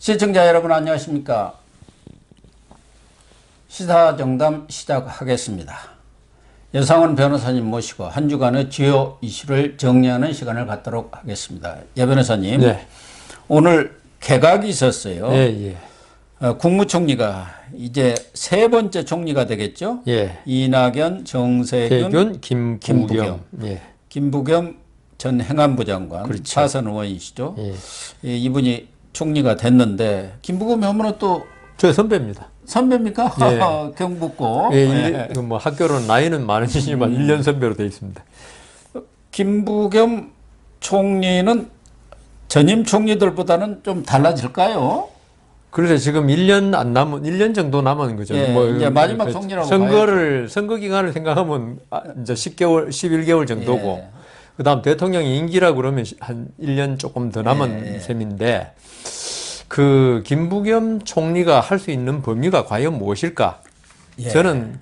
시청자 여러분 안녕하십니까. 시사정담 시작하겠습니다. 여상원 변호사님 모시고 한 주간의 주요 이슈를 정리하는 시간을 갖도록 하겠습니다. 예 변호사님, 네. 오늘 개각이 있었어요. 예. 국무총리가 이제 세 번째 총리가 되겠죠. 예. 이낙연, 정세균, 김부겸. 예. 김부겸 전 행안부 장관, 그렇죠. 사선 의원이시죠. 예. 이분이 총리가 됐는데 김부겸 하면은 또 저 선배입니다. 선배입니까? 예. 경북고. 예. 뭐 학교는 나이는 많으시지만 1년 선배로 되어 있습니다. 김부겸 총리는 전임 총리들보다는 좀 달라질까요? 그래서 지금 1년 정도 남은 거죠. 예, 이제 마지막 총리라고 선거 기간을 생각하면 이제 10개월, 11개월 정도고, 예. 그다음 대통령 임기라 그러면 한 1년 조금 더 남은 셈인데, 그 김부겸 총리가 할 수 있는 범위가 과연 무엇일까? 예. 저는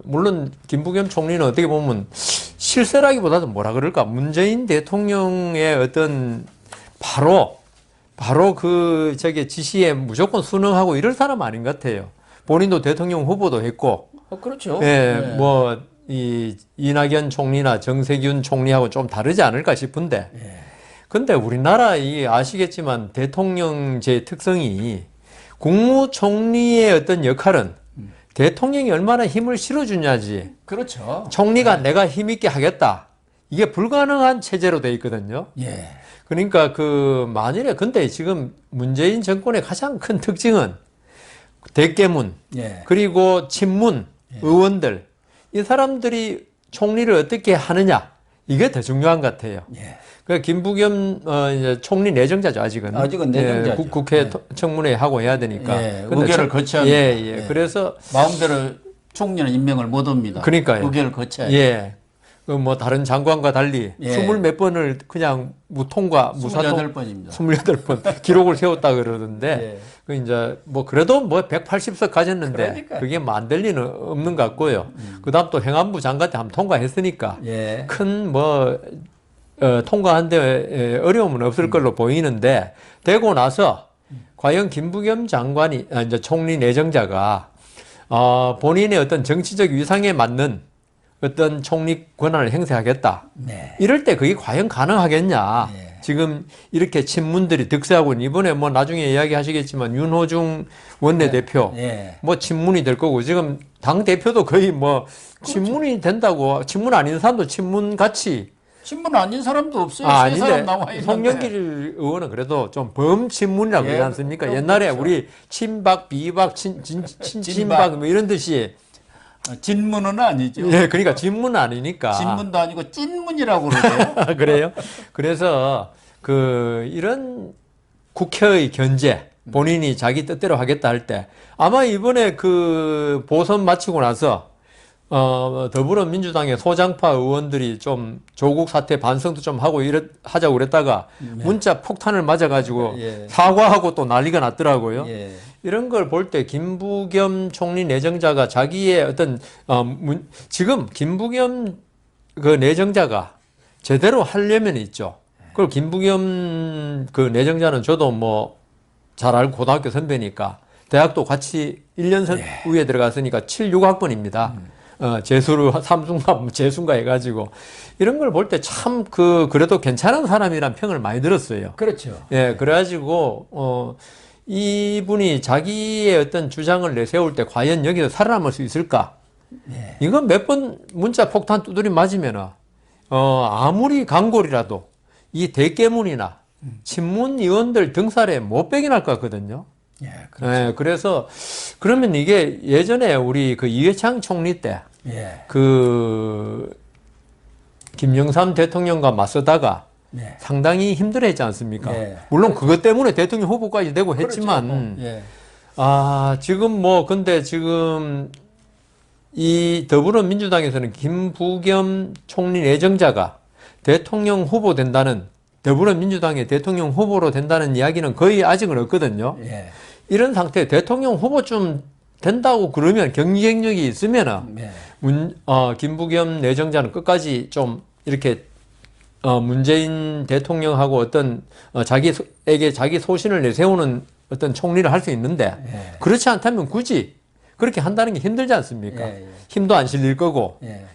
물론 김부겸 총리는 어떻게 보면 실세라기보다도 뭐라 그럴까? 문재인 대통령의 어떤 바로 지시에 무조건 순응하고 이럴 사람 아닌 것 같아요. 본인도 대통령 후보도 했고. 그렇죠. 예, 뭐, 이낙연 총리나 정세균 총리하고 좀 다르지 않을까 싶은데. 근데 우리나라 아시겠지만 대통령제 특성이 국무총리의 어떤 역할은 대통령이 얼마나 힘을 실어주냐지. 그렇죠. 총리가 내가 힘있게 하겠다. 이게 불가능한 체제로 돼 있거든요. 예. 그러니까 만일에 근데 지금 문재인 정권의 가장 큰 특징은 대깨문, 예. 그리고 친문, 의원들, 이 사람들이 총리를 어떻게 하느냐, 이게 더 중요한 것 같아요. 예. 그 김부겸 이제 총리 내정자죠, 아직은. 아직은 내정자죠. 예, 국회 청문회 하고 해야 되니까. 예, 의결을 거쳐야 합니다. 예. 그래서 마음대로 총리는 임명을 못 합니다. 그러니까요. 의결을 거쳐야 예. 뭐 다른 장관과 달리 20몇 번을 그냥 무사통 28번입니다. 28번 기록을 세웠다 그러던데 그 이제 뭐 그래도 뭐 180석 가졌는데 그러니까요. 그게 뭐 안 될 리는 없는 것 같고요. 그다음 또 행안부 장관 때 한번 통과했으니까 큰 통과하는데 어려움은 없을 걸로 보이는데, 되고 나서 과연 김부겸 장관이 이제 총리 내정자가 본인의 어떤 정치적 위상에 맞는 어떤 총리 권한을 행사하겠다. 이럴 때 그게 과연 가능하겠냐. 지금 이렇게 친문들이 득세하고 있는, 이번에 뭐 나중에 이야기하시겠지만 윤호중 원내대표 뭐 친문이 될 거고, 지금 당 대표도 거의 뭐 친문이 된다고, 친문 아닌 사람도 친문같이. 신문 아닌 사람도 없어요. 세 사람 아닌데 나와 있는데. 송영길 의원은 그래도 좀 범친문이라고 그러지 않습니까? 옛날에 그렇죠. 우리 친박, 비박, 친친박 뭐 이런 듯이. 진문은 아니죠. 예, 그러니까 진문은 아니니까. 진문도 아니고 찐문이라고 그러죠. 그래요? 그래서 이런 국회의 견제, 본인이 자기 뜻대로 하겠다 할 때, 아마 이번에 보선 마치고 나서 더불어민주당의 소장파 의원들이 좀 조국 사태 반성도 좀 하고 하자고 그랬다가 문자 폭탄을 맞아가지고 사과하고 또 난리가 났더라고요. 이런 걸 볼 때 김부겸 총리 내정자가 자기의 어떤 지금 김부겸 내정자가 제대로 하려면 있죠. 그리고 김부겸 내정자는 저도 뭐 잘 알고 고등학교 선배니까 대학도 같이 1년 후에 들어갔으니까 76학번입니다. 재수를 삼순가 재순가 해가지고 이런 걸 볼 때 참 그래도 괜찮은 사람이란 평을 많이 들었어요. 그렇죠. 예, 그래가지고 이분이 자기의 어떤 주장을 내세울 때 과연 여기서 살아남을 수 있을까? 이건 몇 번 문자 폭탄 두드림 맞으면은 아무리 강골이라도 이 대깨문이나 친문 의원들 등살에 못 빼긴 할 것 같거든요. 그렇죠. 예, 그래서 그러면 이게 예전에 우리 이회창 총리 때 김영삼 대통령과 맞서다가 상당히 힘들어했지 않습니까? 물론 그것 때문에 대통령 후보까지 되고 했지만, 지금 근데 지금 이 더불어민주당에서는 김부겸 총리 내정자가 대통령 후보 된다는, 더불어민주당의 대통령 후보로 된다는 이야기는 거의 아직은 없거든요. 이런 상태에 대통령 후보쯤 된다고 그러면, 경쟁력이 있으면은 김부겸 내정자는 끝까지 좀 이렇게 문재인 대통령하고 어떤 자기 소신을 내세우는 어떤 총리를 할 수 있는데 예. 그렇지 않다면 굳이 그렇게 한다는 게 힘들지 않습니까? 예, 예. 힘도 안 실릴 거고 예.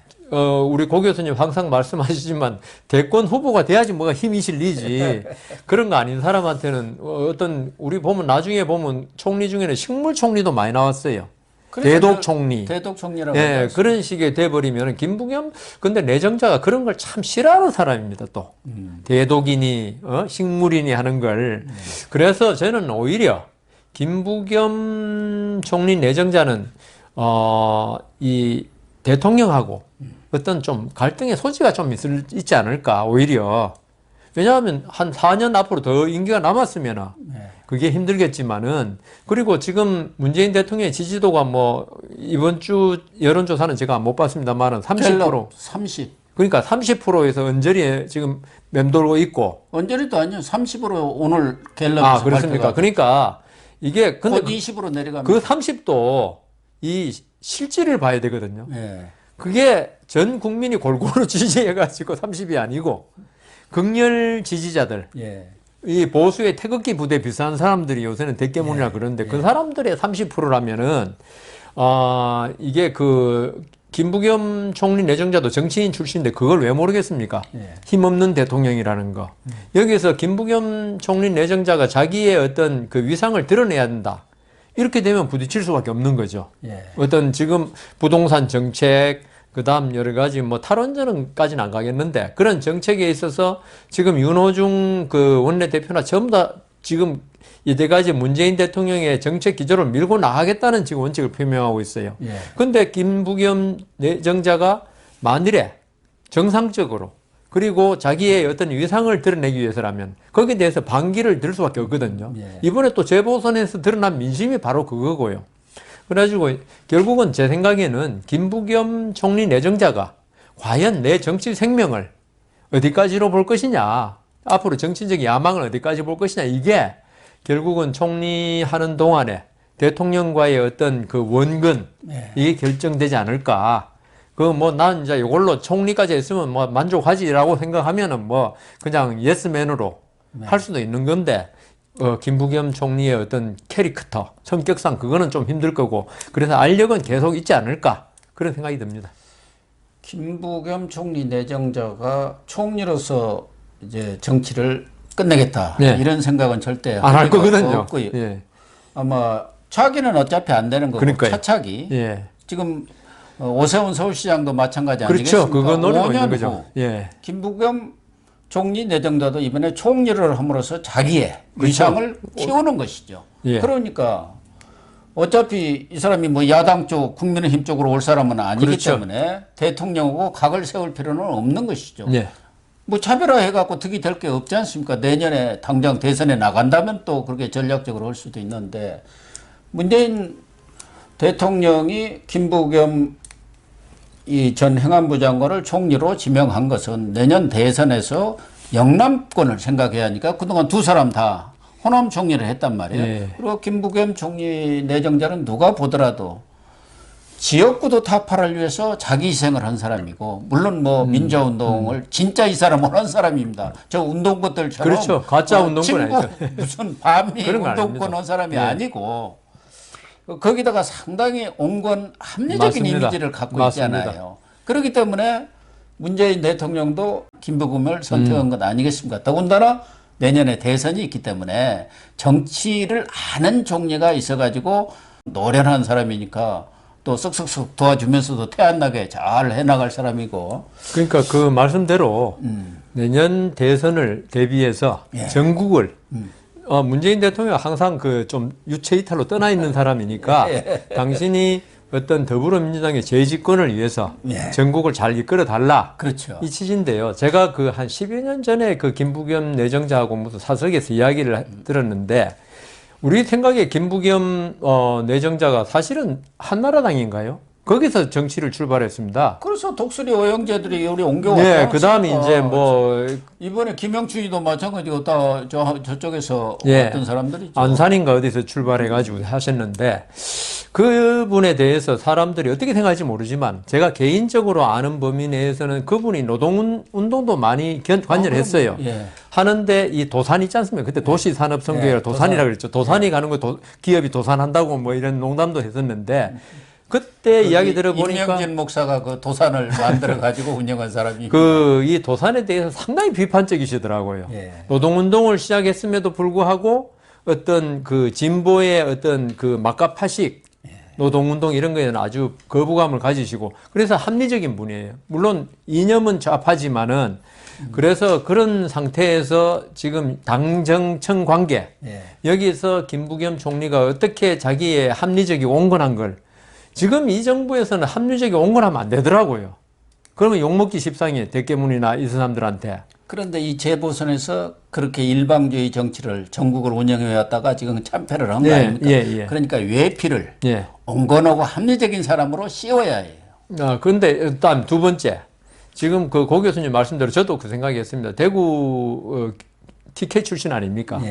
우리 고 교수님 항상 말씀하시지만 대권 후보가 돼야지 뭐가 힘이 실리지 그런 거 아닌 사람한테는 어떤 우리 보면 나중에 보면 총리 중에는 식물 총리도 많이 나왔어요. 대독 총리. 대독 총리라고. 예, 그런 식의 돼버리면 김부겸 근데 내정자가 그런 걸 참 싫어하는 사람입니다. 또 대독이니 식물이니 하는 걸. 그래서 저는 오히려 김부겸 총리 내정자는 이 대통령하고 어떤 좀 갈등의 소지가 좀 있지 않을까 오히려. 왜냐하면 한 4년 앞으로 더 임기가 남았으면 그게 힘들겠지만은 그리고 지금 문재인 대통령의 지지도가 뭐 이번 주 여론조사는 제가 못 봤습니다만은 30% 30. 그러니까 30%에서 언저리에 지금 맴돌고 있고 언저리도 아니요. 30으로 오늘 갤럽에서 그렇습니까? 그러니까 이게 근데 곧 20으로 내려갑니다. 그 30도 이 실질을 봐야 되거든요. 예. 그게 전 국민이 골고루 지지해가지고 30이 아니고 극렬 지지자들, 예. 이 보수의 태극기 부대 비슷한 사람들이 요새는 대깨문이라 그러는데 그 사람들의 30%라면은 이게 그 김부겸 총리 내정자도 정치인 출신인데 그걸 왜 모르겠습니까? 힘없는 대통령이라는 거. 여기서 김부겸 총리 내정자가 자기의 어떤 그 위상을 드러내야 된다. 이렇게 되면 부딪힐 수밖에 없는 거죠. 어떤 지금 부동산 정책, 그 다음 여러 가지 뭐 탈원전까지는 안 가겠는데 그런 정책에 있어서 지금 윤호중 그 원내대표나 전부 다 지금 이때까지 문재인 대통령의 정책 기조를 밀고 나가겠다는 지금 원칙을 표명하고 있어요. 근데 김부겸 내정자가 만일에 정상적으로 그리고 자기의 어떤 위상을 드러내기 위해서라면 거기에 대해서 반기를 들 수밖에 없거든요. 이번에 또 재보선에서 드러난 민심이 바로 그거고요. 그래가지고 결국은 제 생각에는 김부겸 총리 내정자가 과연 내 정치 생명을 어디까지로 볼 것이냐, 앞으로 정치적 야망을 어디까지 볼 것이냐, 이게 결국은 총리하는 동안에 대통령과의 어떤 그 원근, 이게 결정되지 않을까. 난 이제 이걸로 총리까지 했으면 뭐 만족하지라고 생각하면은 뭐 그냥 예스맨으로 할 수도 있는 건데, 김부겸 총리의 어떤 캐릭터, 성격상 그거는 좀 힘들 거고, 그래서 알력은 계속 있지 않을까, 그런 생각이 듭니다. 김부겸 총리 내정자가 총리로서 이제 정치를 끝내겠다. 이런 생각은 절대 안 할 거거든요. 없고요. 아마 차기는 어차피 안 되는 거고, 그러니까요. 차차기. 지금 오세훈 서울시장도 마찬가지 아니겠습니까? 그렇죠. 그거 노리고 있는 거죠. 후 김부겸 총리 내정자도 이번에 총리를 함으로써 자기의 위상을 키우는 것이죠. 그러니까 어차피 이 사람이 뭐 야당 쪽, 국민의힘 쪽으로 올 사람은 아니기 때문에 대통령하고 각을 세울 필요는 없는 것이죠. 뭐 차별화해갖고 득이 될 게 없지 않습니까? 내년에 당장 대선에 나간다면 또 그렇게 전략적으로 할 수도 있는데, 문재인 대통령이 김부겸 이 전 행안부 장관을 총리로 지명한 것은 내년 대선에서 영남권을 생각해야 하니까 그동안 두 사람 다 호남 총리를 했단 말이에요. 그리고 김부겸 총리 내정자는 누가 보더라도 지역구도 타파를 위해서 자기 희생을 한 사람이고, 물론 뭐 민주화운동을 진짜 이 사람은 한 사람입니다. 저 운동권들처럼 그렇죠. 가짜 운동권 아니죠. 무슨 반미 운동권 한 사람이 아니고, 거기다가 상당히 온건 합리적인 이미지를 갖고 있잖아요. 그렇기 때문에 문재인 대통령도 김부겸을 선택한 것 아니겠습니까? 더군다나 내년에 대선이 있기 때문에 정치를 아는 총리가 있어가지고 노련한 사람이니까 또 쓱쓱쓱 도와주면서도 태 안 나게 잘 해나갈 사람이고. 그러니까 그 말씀대로 내년 대선을 대비해서 전국을 문재인 대통령 항상 그 좀 유체 이탈로 떠나 있는 사람이니까 당신이 어떤 더불어민주당의 재집권을 위해서 전국을 잘 이끌어 달라. 그렇죠. 이 취지인데요. 제가 그 한 10여 년 전에 그 김부겸 내정자하고 무슨 사석에서 이야기를 들었는데, 우리 생각에 김부겸 내정자가 사실은 한나라당인가요? 거기서 정치를 출발했습니다. 그래서 독수리 오영재들이 우리 옮겨왔다. 네, 그 다음에 이제 뭐 이번에 김영춘이도 마찬가지고 다 저쪽에서 예, 어떤 사람들이죠. 안산인가 어디서 출발해가지고 하셨는데 그분에 대해서 사람들이 어떻게 생각할지 모르지만 제가 개인적으로 아는 범위 내에서는 그분이 노동운동도 많이 관여를 했어요. 예. 하는데 이 도산 있지 않습니까? 그때 도시산업성교회라 예, 도산이라고 그랬죠. 도산이 가는 거 기업이 도산한다고 뭐 이런 농담도 했었는데 그때 이야기 들어보니까 임명진 목사가 그 도산을 만들어 가지고 운영한 사람이 이 도산에 대해서 상당히 비판적이시더라고요. 예. 노동운동을 시작했음에도 불구하고 어떤 그 진보의 어떤 그 막가파식 노동운동 이런 거에는 아주 거부감을 가지시고 그래서 합리적인 분이에요. 물론 이념은 좌파지만은 그래서 그런 상태에서 지금 당정청 관계 여기서 김부겸 총리가 어떻게 자기의 합리적이 온건한 걸 지금 이 정부에서는 합리적이 온건하면 안 되더라고요. 그러면 욕먹기 십상이에요. 대깨문이나 이 사람들한테. 그런데 이 재보선에서 그렇게 일방주의 정치를 전국을 운영해 왔다가 지금 참패를 한 거 아닙니까? 그러니까 외피를 온건하고 합리적인 사람으로 씌워야 해요. 그런데 일단 두 번째 지금 그 고 교수님 말씀대로 저도 그 생각이 했습니다. 대구 TK 출신 아닙니까?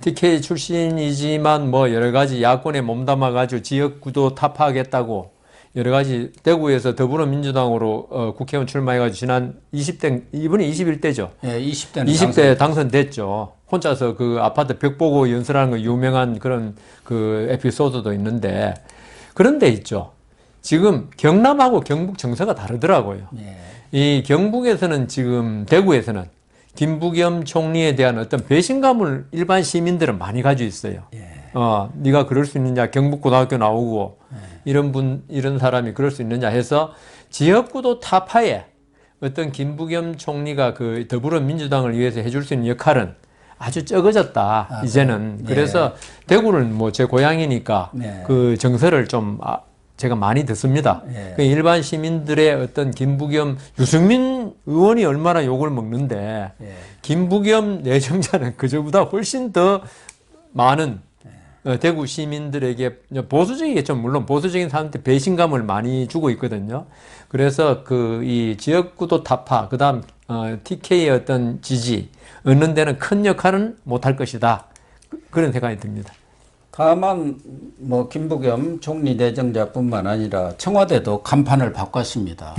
TK 출신이지만 뭐 여러 가지 야권에 몸담아가지고 지역구도 타파하겠다고 여러 가지 대구에서 더불어민주당으로 국회의원 출마해가지고 지난 20대 이번이 21대죠. 예, 20대 당선됐죠. 혼자서 그 아파트 벽 보고 연설하는 거 유명한 그런 그 에피소드도 있는데 그런데 있죠. 지금 경남하고 경북 정서가 다르더라고요. 이 경북에서는 지금 대구에서는 김부겸 총리에 대한 어떤 배신감을 일반 시민들은 많이 가지고 있어요. 네가 그럴 수 있느냐, 경북고등학교 나오고 이런 사람이 그럴 수 있느냐 해서 지역구도 타파에 어떤 김부겸 총리가 그 더불어민주당을 위해서 해줄 수 있는 역할은 아주 적어졌다 이제는. 그래서 대구는 뭐 제 고향이니까 그 정서를 좀 제가 많이 듣습니다. 그 일반 시민들의 어떤 김부겸, 유승민 의원이 얼마나 욕을 먹는데 김부겸 내정자는 그저보다 훨씬 더 많은 대구 시민들에게 보수적이겠죠. 물론 보수적인 사람한테 배신감을 많이 주고 있거든요. 그래서 그 이 지역구도 타파, 그 다음 TK의 어떤 지지 얻는 데는 큰 역할은 못할 것이다. 그런 생각이 듭니다. 다만 뭐 김부겸 총리 내정자뿐만 아니라 청와대도 간판을 바꿨습니다.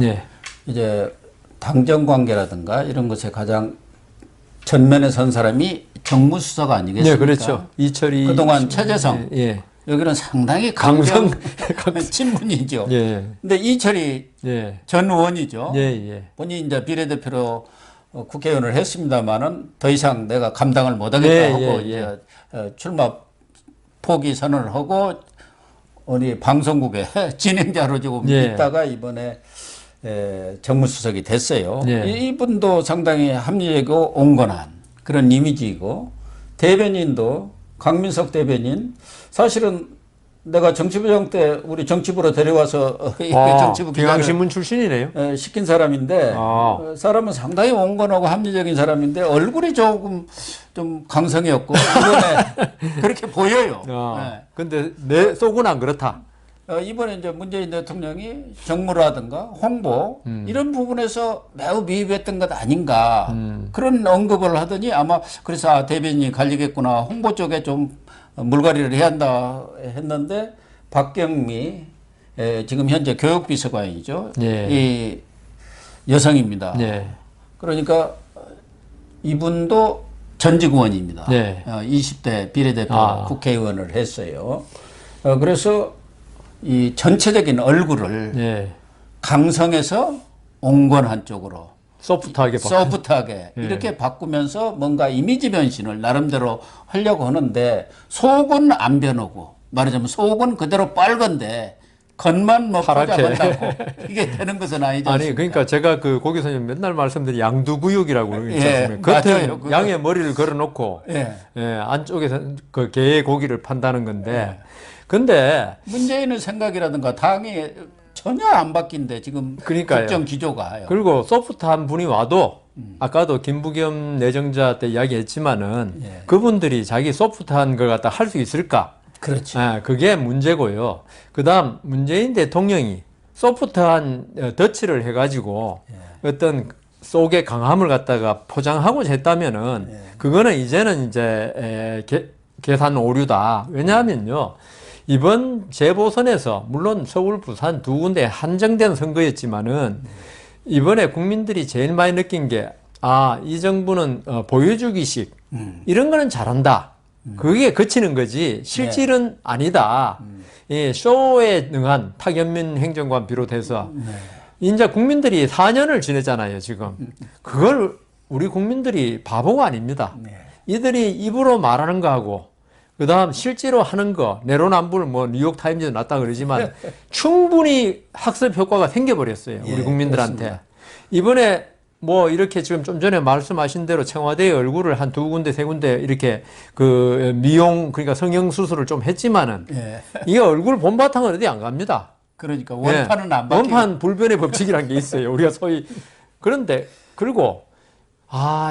이제 당정 관계라든가 이런 것에 가장 전면에 선 사람이 정무수석 아니겠습니까? 네, 그렇죠. 이철이 그동안 최재성. 여기는 상당히 강성 친문이죠. 근데 이철이 전 의원이죠. 본인이 이제 비례대표로 국회의원을 했습니다만은 더 이상 내가 감당을 못하겠다 하고 이제 출마 포기 선언을 하고 우리 방송국에 진행자로 지금 있다가 이번에 정무수석이 됐어요. 이분도 상당히 합리적이고 온건한 그런 이미지이고 대변인도 강민석 대변인 사실은 내가 정치부장 때 우리 정치부로 데려와서 정치부 경향신문 출신이네요. 시킨 사람인데 사람은 상당히 온건하고 합리적인 사람인데 얼굴이 조금 좀 강성이 없고 이번에 그렇게 보여요. 근데 내 속은 안 그렇다. 이번에 이제 문재인 대통령이 정무라든가 홍보 이런 부분에서 매우 미흡했던 것 아닌가 그런 언급을 하더니 아마 그래서 대변인이 갈리겠구나 홍보 쪽에 좀 물갈이를 해야 한다 했는데 박경미 지금 현재 교육비서관이죠. 이 여성입니다. 그러니까 이분도 전직 의원입니다. 20대 비례대표 국회의원을 했어요. 그래서 이 전체적인 얼굴을 강성에서 온건한 쪽으로 소프트하게 이렇게 바꾸면서 뭔가 이미지 변신을 나름대로 하려고 하는데 속은 안 변하고 말하자면 속은 그대로 빨간데 겉만 뭐 포장한다고 이게 되는 것은 아니지 않습니까? 아니 그러니까 제가 그 고 교수님 맨날 말씀드린 양두구육이라고 그러잖아요. 겉에 양의 머리를 걸어놓고 안쪽에서 그 개의 고기를 판다는 건데 근데 문재인의 생각이라든가 당이 전혀 안 바뀐데 지금 국정 기조가. 그리고 소프트한 분이 와도 아까도 김부겸 내정자 때 이야기했지만은 그분들이 자기 소프트한 걸 갖다 할 수 있을까? 그렇지. 그게 문제고요. 그다음 문재인 대통령이 소프트한 덧칠을 해가지고 어떤 속의 강함을 갖다가 포장하고자 했다면은 그거는 이제는 이제 계산 오류다. 왜냐하면요. 이번 재보선에서 물론 서울, 부산 두 군데 한정된 선거였지만은 이번에 국민들이 제일 많이 느낀 게 이 정부는 보여주기식 이런 거는 잘한다. 그게 그치는 거지 실질은 아니다. 예, 쇼에 능한 탁현민 행정관 비롯해서 이제 국민들이 4년을 지냈잖아요, 지금. 그걸 우리 국민들이 바보가 아닙니다. 이들이 입으로 말하는 거하고 그 다음 실제로 하는 거 내로남불 뭐 뉴욕타임즈에 났다 그러지만 충분히 학습 효과가 생겨버렸어요, 우리 국민들한테. 그렇습니다. 이번에 뭐 이렇게 지금 좀 전에 말씀하신 대로 청와대의 얼굴을 한 두 군데 세 군데 이렇게 그 미용 그러니까 성형수술을 좀 했지만은 이게 얼굴 본바탕은 어디 안 갑니다. 그러니까 원판은 안 바뀌고 원판 불변의 법칙이라는 게 있어요. 우리가 소위 그런데 그리고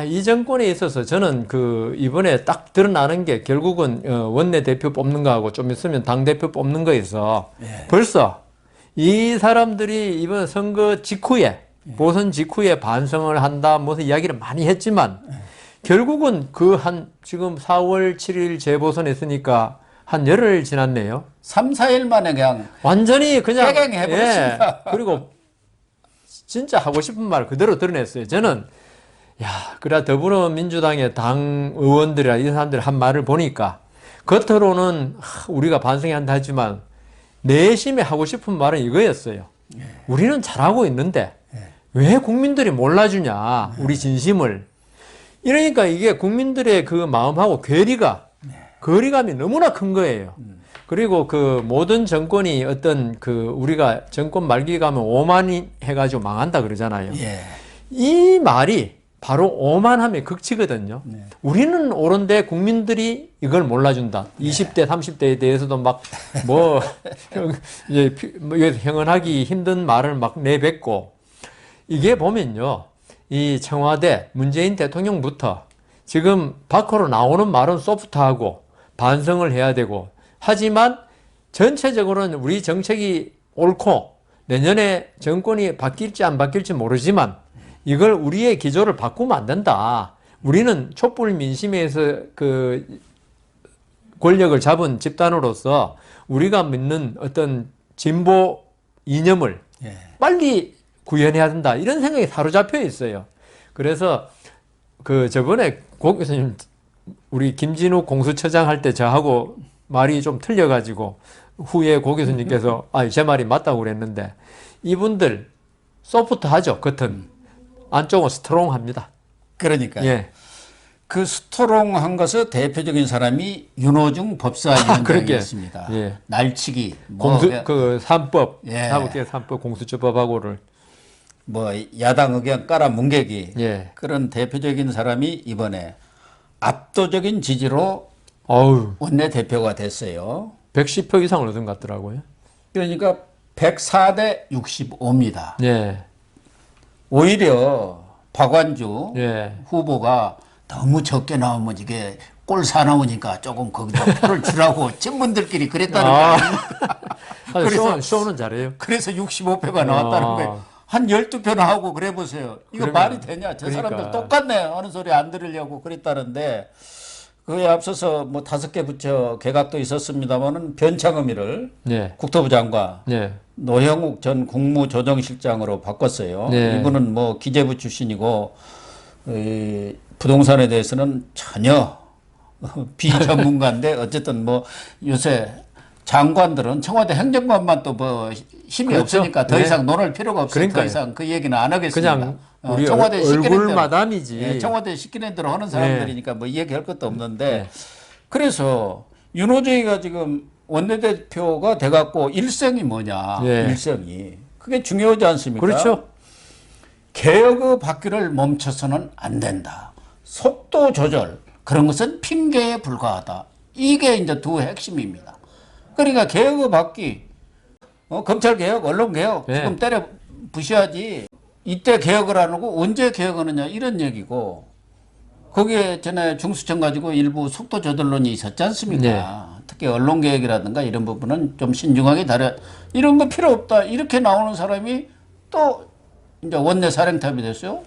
이 정권에 있어서 저는 그 이번에 딱 드러나는 게 결국은 원내대표 뽑는 거하고 좀 있으면 당대표 뽑는 거에서 벌써 이 사람들이 이번 선거 직후에 보선 직후에 반성을 한다 무슨 이야기를 많이 했지만 결국은 그 지금 4월 7일 재보선 했으니까 한 열흘 지났네요. 3, 4일 만에 그냥 완전히 그냥 해버렸습니다. 그리고 진짜 하고 싶은 말 그대로 드러냈어요. 저는 그래 더불어민주당의 당 의원들이나 이런 사람들이 한 말을 보니까 겉으로는 우리가 반성해야 한다 하지만 내심에 하고 싶은 말은 이거였어요. 우리는 잘하고 있는데 왜 국민들이 몰라주냐 우리 진심을. 이러니까 이게 국민들의 그 마음하고 거리감이 너무나 큰 거예요. 그리고 그 모든 정권이 어떤 그 우리가 정권 말기 가면 오만이 해가지고 망한다 그러잖아요. 이 말이 바로 오만함의 극치거든요. 우리는 옳은데 국민들이 이걸 몰라준다. 20대, 30대에 대해서도 막 형언하기 힘든 말을 막 내뱉고 이게 보면요. 이 청와대 문재인 대통령부터 지금 밖으로 나오는 말은 소프트하고 반성을 해야 되고 하지만 전체적으로는 우리 정책이 옳고 내년에 정권이 바뀔지 안 바뀔지 모르지만 이걸 우리의 기조를 바꾸면 안 된다. 우리는 촛불 민심에서 그 권력을 잡은 집단으로서 우리가 믿는 어떤 진보 이념을 빨리 구현해야 된다. 이런 생각이 사로잡혀 있어요. 그래서 그 저번에 고 교수님 우리 김진욱 공수처장 할 때 저하고 말이 좀 틀려가지고 후에 고 교수님께서 제 말이 맞다고 그랬는데 이분들 소프트하죠. 겉은. 안쪽은 스트롱합니다. 그러니까 그 스트롱한 것의 대표적인 사람이 윤호중 법사위원장이었습니다. 날치기, 그 3법, 사법개혁 3법 공수처법하고를 야당 의견 깔아 뭉개기 그런 대표적인 사람이 이번에 압도적인 지지로 원내대표가 됐어요. 110표 이상을 얻은 것 같더라고요. 그러니까 104대 65입니다. 오히려 박완주 후보가 너무 적게 나오면 이게 꼴 사나우니까 조금 거기다 표를 주라고 친분들끼리 그랬다는 거예요. 그래서 쇼는 잘해요. 그래서 65표가 나왔다는 거예요. 한 12표나 하고 그래 보세요. 이거 말이 되냐? 저 사람들 똑같네. 하는 소리 안 들으려고 그랬다는데 그에 앞서서 5개 부처 개각도 있었습니다만은 변창흠이를 국토부 장관 노형욱 전 국무조정실장으로 바꿨어요. 이분은 기재부 출신이고 부동산에 대해서는 전혀 비전문가인데 어쨌든 요새 장관들은 청와대 행정관만 또 힘이 없으니까 더 이상 논할 필요가 없어요. 더 이상 그 얘기는 안 하겠습니다. 그냥 우리 청와대 얼굴 마담이지. 청와대 시키는 대로 하는 사람들이니까 얘기할 것도 없는데 그래서 윤호중이가 지금 원내대표가 돼갖고 일성이 뭐냐. 일성이. 그게 중요하지 않습니까? 그렇죠. 개혁의 바퀴를 멈춰서는 안 된다. 속도 조절. 그런 것은 핑계에 불과하다. 이게 이제 두 핵심입니다. 그러니까 개혁의 바퀴, 검찰개혁, 언론개혁 지금 때려 부셔야지 이때 개혁을 안 하고 언제 개혁하느냐 이런 얘기고 거기에 전에 중수청 가지고 일부 속도 조절론이 있었지 않습니까? 특히 언론개혁이라든가 이런 부분은 좀 신중하게 다뤄. 이런 거 필요 없다. 이렇게 나오는 사람이 또 이제 원내 사령탑이 됐어요.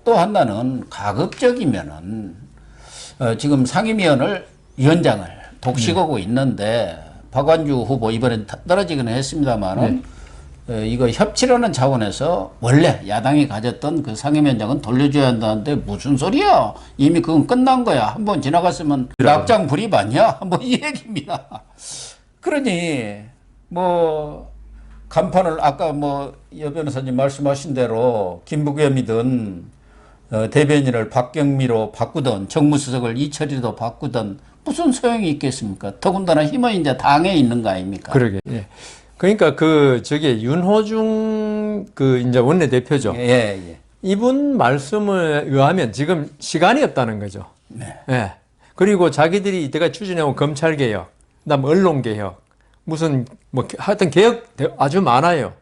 또 하나는 가급적이면은 지금 위원장을 독식하고 있는데 박완주 후보 이번엔 떨어지기는 했습니다만은 이거 협치라는 차원에서 원래 야당이 가졌던 그 상임위원장은 돌려줘야 한다는데 무슨 소리야? 이미 그건 끝난 거야. 한번 지나갔으면 낙장 불입 아니야? 뭐 이 얘기입니다. 그러니 뭐 간판을 아까 뭐 여 변호사님 말씀하신 대로 김부겸이든 대변인을 박경미로 바꾸든 정무수석을 이철이로 바꾸든 무슨 소용이 있겠습니까? 더군다나 힘은 이제 당에 있는 거 아닙니까? 그러게. 예. 그러니까 저게 윤호중 이제 원내대표죠. 예. 이분 말씀을 의하면 지금 시간이 없다는 거죠. 네. 예. 그리고 자기들이 이때가 추진해온 검찰개혁, 그다음 언론개혁, 무슨 뭐 하여튼 개혁 아주 많아요.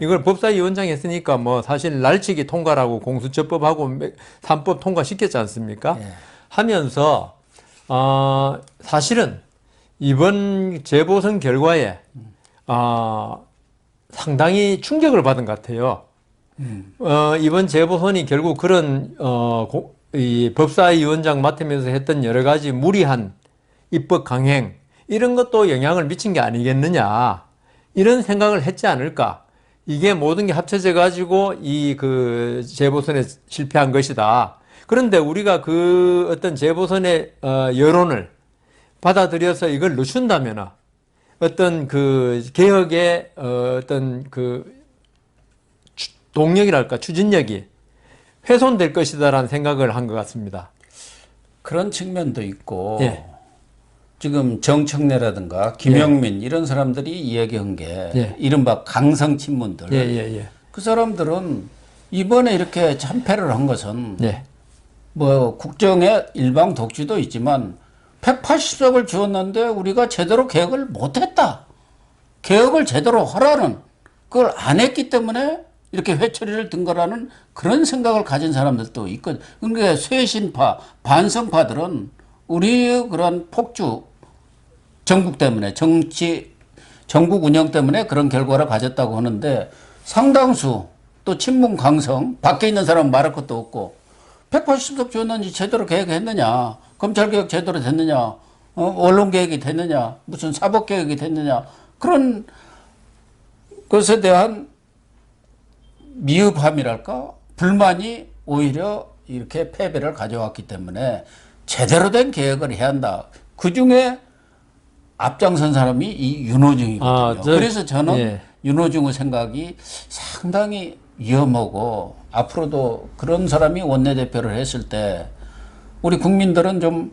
이걸 법사위원장이 했으니까 뭐 사실 날치기 통과라고 공수처법하고 3법 통과시켰지 않습니까? 하면서 사실은 이번 재보선 결과에 상당히 충격을 받은 것 같아요. 이번 재보선이 결국 그런 이 법사위원장 맡으면서 했던 여러 가지 무리한 입법 강행 이런 것도 영향을 미친 게 아니겠느냐 이런 생각을 했지 않을까. 이게 모든 게 합쳐져 가지고 그 재보선에 실패한 것이다. 그런데 우리가 그 어떤 재보선의 여론을 받아들여서 이걸 늦춘다면 어떤 그 개혁의 어떤 그 동력이랄까 추진력이 훼손될 것이다라는 생각을 한 것 같습니다. 그런 측면도 있고 예. 지금 정청래라든가 김영민 이런 사람들이 이야기한 게 이른바 강성 친문들 그 사람들은 이번에 이렇게 참패를 한 것은 뭐 국정의 일방 독주도 있지만 180석을 주었는데 우리가 제대로 개혁을 못했다. 개혁을 제대로 하라는 그걸 안 했기 때문에 이렇게 회초리를 든 거라는 그런 생각을 가진 사람들도 있거든. 그러니까 쇄신파, 반성파들은 우리의 그런 폭주, 정국 때문에, 정국 운영 때문에 그런 결과를 가졌다고 하는데 상당수 또 친문 강성, 밖에 있는 사람은 말할 것도 없고 180석 줬는지 제대로 개혁했느냐, 검찰개혁 제대로 됐느냐, 언론개혁이 됐느냐, 무슨 사법개혁이 됐느냐, 그런 것에 대한 미흡함이랄까, 불만이 오히려 이렇게 패배를 가져왔기 때문에 제대로 된 개혁을 해야 한다. 그 중에 앞장선 사람이 이 윤호중이거든요. 그래서 저는 윤호중의 생각이 상당히 위험하고 앞으로도 그런 사람이 원내대표를 했을 때 우리 국민들은 좀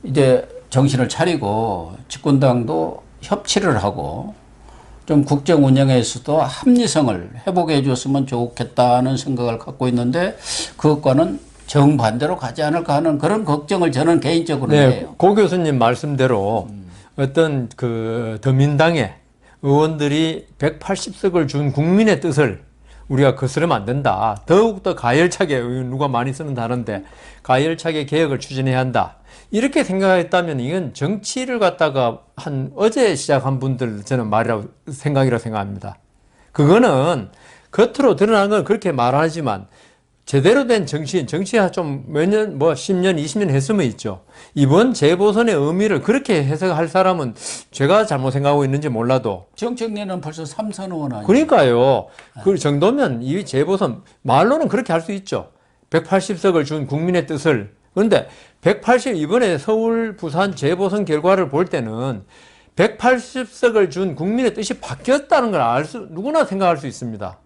이제 정신을 차리고 집권당도 협치를 하고 좀 국정 운영에서도 합리성을 회복해 줬으면 좋겠다는 생각을 갖고 있는데 그것과는 정반대로 가지 않을까 하는 그런 걱정을 저는 개인적으로 해요. 고 교수님 말씀대로 어떤 그 더민당의 의원들이 180석을 준 국민의 뜻을 우리가 거스르면 안 된다. 더욱더 가열차게, 누가 많이 쓰는 단어인데 가열차게 개혁을 추진해야 한다. 이렇게 생각했다면 이건 정치를 갖다가 어제 시작한 분들 저는 생각이라고 생각합니다. 그거는 겉으로 드러난 건 그렇게 말하지만 제대로 된 정치가 좀 몇 년, 10년, 20년 했으면 있죠. 이번 재보선의 의미를 그렇게 해석할 사람은 제가 잘못 생각하고 있는지 몰라도. 정청래는 벌써 3선 의원 아니에요? 그러니까요. 그 정도면 이 재보선, 말로는 그렇게 할 수 있죠. 180석을 준 국민의 뜻을. 그런데 이번에 서울, 부산 재보선 결과를 볼 때는 180석을 준 국민의 뜻이 바뀌었다는 걸 누구나 생각할 수 있습니다.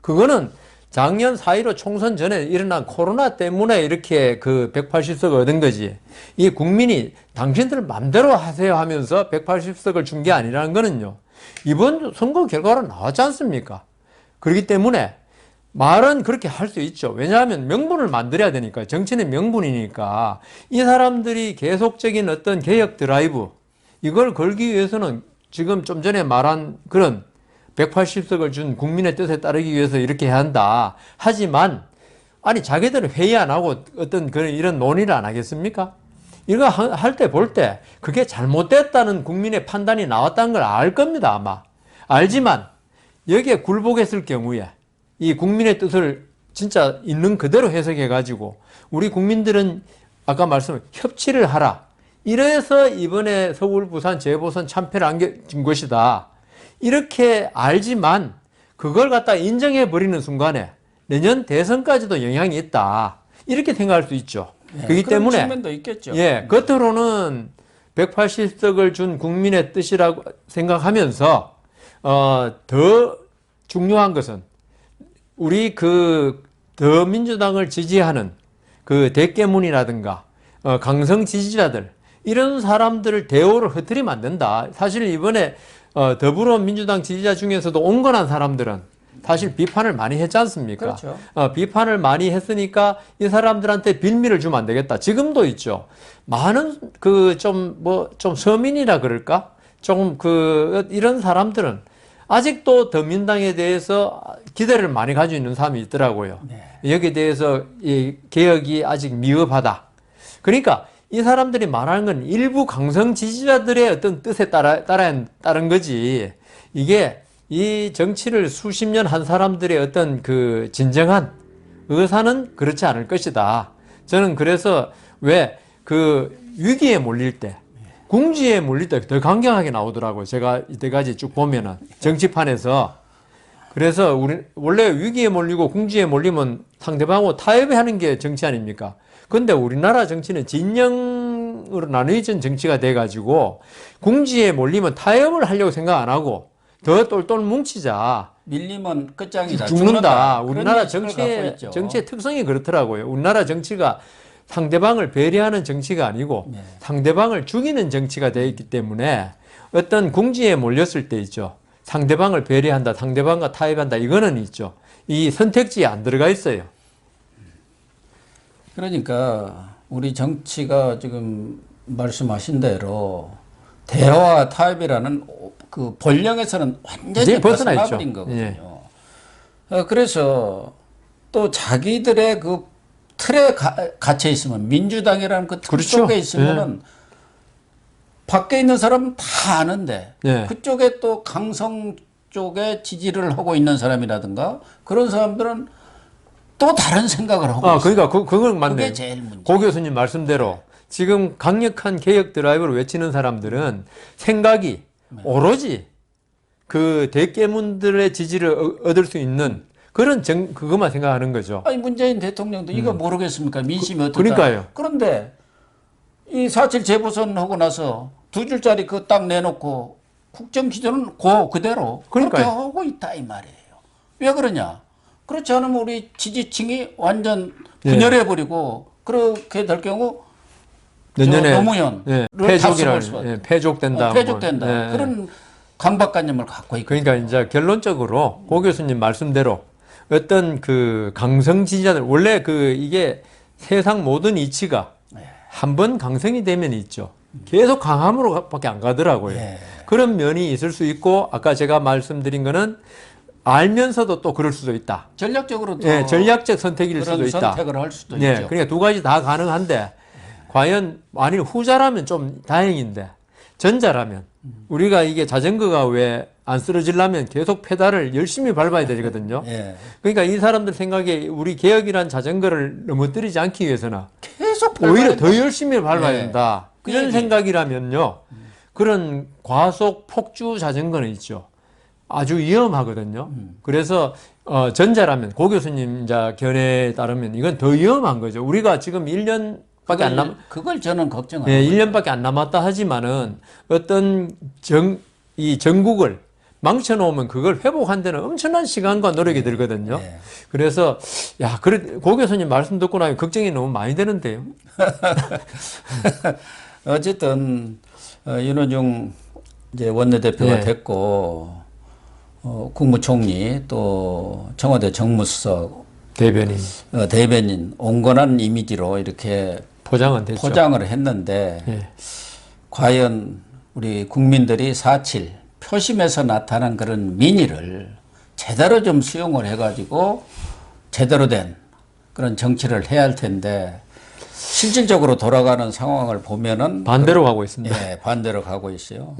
그거는 작년 4.15 총선 전에 일어난 코로나 때문에 이렇게 그 180석을 얻은 거지. 이 국민이 당신들 맘대로 하세요 하면서 180석을 준 게 아니라는 거는요. 이번 선거 결과로 나왔지 않습니까? 그렇기 때문에 말은 그렇게 할 수 있죠. 왜냐하면 명분을 만들어야 되니까. 정치는 명분이니까. 이 사람들이 계속적인 어떤 개혁 드라이브, 이걸 걸기 위해서는 지금 좀 전에 말한 그런 180석을 준 국민의 뜻에 따르기 위해서 이렇게 해야 한다. 하지만, 아니, 자기들은 회의 안 하고 어떤 이런 논의를 안 하겠습니까? 이거 할 때 볼 때 그게 잘못됐다는 국민의 판단이 나왔다는 걸 알 겁니다, 아마. 알지만 여기에 굴복했을 경우에 이 국민의 뜻을 진짜 있는 그대로 해석해가지고 우리 국민들은 아까 말씀한 협치를 하라. 이래서 이번에 서울, 부산, 재보선 참패를 안겨진 것이다. 이렇게 알지만 그걸 갖다 인정해버리는 순간에 내년 대선까지도 영향이 있다. 이렇게 생각할 수 있죠. 네, 그렇기 때문에 측면도 있겠죠. 예, 겉으로는 180석을 준 국민의 뜻이라고 생각하면서 더 중요한 것은 우리 그 더민주당을 지지하는 그 대깨문이라든가 강성 지지자들 이런 사람들을 대우를 흐트리면 안 된다. 사실 이번에 더불어민주당 지지자 중에서도 온건한 사람들은 사실 비판을 많이 했지 않습니까? 그렇죠. 비판을 많이 했으니까 이 사람들한테 빌미를 주면 안 되겠다. 지금도 있죠. 많은 좀 서민이라 그럴까? 이런 사람들은 아직도 더민당에 대해서 기대를 많이 가지고 있는 사람이 있더라고요. 네. 여기에 대해서 이 개혁이 아직 미흡하다. 그러니까 이 사람들이 말하는 건 일부 강성 지지자들의 어떤 뜻에 따른 거지. 이게 이 정치를 수십 년 한 사람들의 어떤 그 진정한 의사는 그렇지 않을 것이다. 저는 그래서 왜 그 위기에 몰릴 때, 궁지에 몰릴 때 더 강경하게 나오더라고요. 제가 이때까지 쭉 보면은 정치판에서. 그래서 우리 원래 위기에 몰리고 궁지에 몰리면 상대방하고 타협하는 게 정치 아닙니까? 근데 우리나라 정치는 진영으로 나누어진 정치가 돼가지고 궁지에 몰리면 타협을 하려고 생각 안 하고 더 똘똘 뭉치자. 밀리면 끝장이다. 죽는다. 우리나라 정치의 특성이 그렇더라고요. 우리나라 정치가 상대방을 배려하는 정치가 아니고 네. 상대방을 죽이는 정치가 되어 있기 때문에 어떤 궁지에 몰렸을 때 있죠. 상대방을 배려한다. 상대방과 타협한다. 이거는 있죠. 이 선택지에 안 들어가 있어요. 그러니까 우리 정치가 지금 말씀하신 대로 대화와 타협이라는 그 본령에서는 완전히 벗어나버린 거거든요. 예. 그래서 또 자기들의 그 틀에 갇혀 있으면 민주당이라는 그 틀 그렇죠. 속에 있으면은 밖에 있는 사람은 다 아는데 그쪽에 또 강성 쪽에 지지를 하고 있는 사람이라든가 그런 사람들은 또 다른 생각을 하고 있어요. 그러니까 그건 맞네요. 그게 제일 문제. 고 교수님 말씀대로 지금 강력한 개혁 드라이브를 외치는 사람들은 생각이 오로지 그 대깨문들의 지지를 얻을 수 있는 그런 그것만 생각하는 거죠. 아니 문재인 대통령도 이거 모르겠습니까? 민심이 어떻다. 그러니까요. 그런데 이 4.7 재보선 하고 나서 2줄짜리 그 딱 내놓고 국정 기조는 그대로 그렇게 하고 있다 이 말이에요. 왜 그러냐? 그렇지 않으면 우리 지지층이 완전 분열해 버리고 그렇게 될 경우 내년에 노무현을 폐족된다. 폐족된다. 그런 강박관념을 갖고 있거든요. 그러니까 이제 결론적으로 고 교수님 말씀대로 어떤 그 강성 지지자들 원래 이게 세상 모든 이치가 한번 강성이 되면 있죠. 계속 강함으로밖에 안 가더라고요. 그런 면이 있을 수 있고 아까 제가 말씀드린 거는 알면서도 또 그럴 수도 있다. 전략적으로도 전략적 선택일 수도 있다. 선택을 할 수도 있죠. 그러니까 두 가지 다 가능한데 과연 만일 후자라면 좀 다행인데 전자라면 우리가 이게 자전거가 왜 안 쓰러지려면 계속 페달을 열심히 밟아야 되거든요. 그러니까 이 사람들 생각에 우리 개혁이란 자전거를 넘어뜨리지 않기 위해서는 계속 오히려 더 열심히 밟아야 된다. 이런 생각이라면요. 그런 과속 폭주 자전거는 있죠. 아주 위험하거든요. 그래서 전자라면 고 교수님 견해에 따르면 이건 더 위험한 거죠. 우리가 지금 1년밖에 안 남았. 그걸 저는 걱정 안 해요. 1년밖에 안 남았다 하지만은 어떤 이 전국을 망쳐놓으면 그걸 회복한 데는 엄청난 시간과 노력이 들거든요. 그래서 고 교수님 말씀 듣고 나면 걱정이 너무 많이 되는데요. 어쨌든 윤호중 이제 원내대표가 됐고 국무총리 또 청와대 정무수석 대변인 온건한 이미지로 이렇게 포장은 됐죠. 포장을 했는데 과연 우리 국민들이 4.7 표심에서 나타난 그런 민의를 제대로 좀 수용을 해가지고 제대로 된 그런 정치를 해야 할 텐데 실질적으로 돌아가는 상황을 보면은 반대로 가고 있습니다. 반대로 가고 있어요.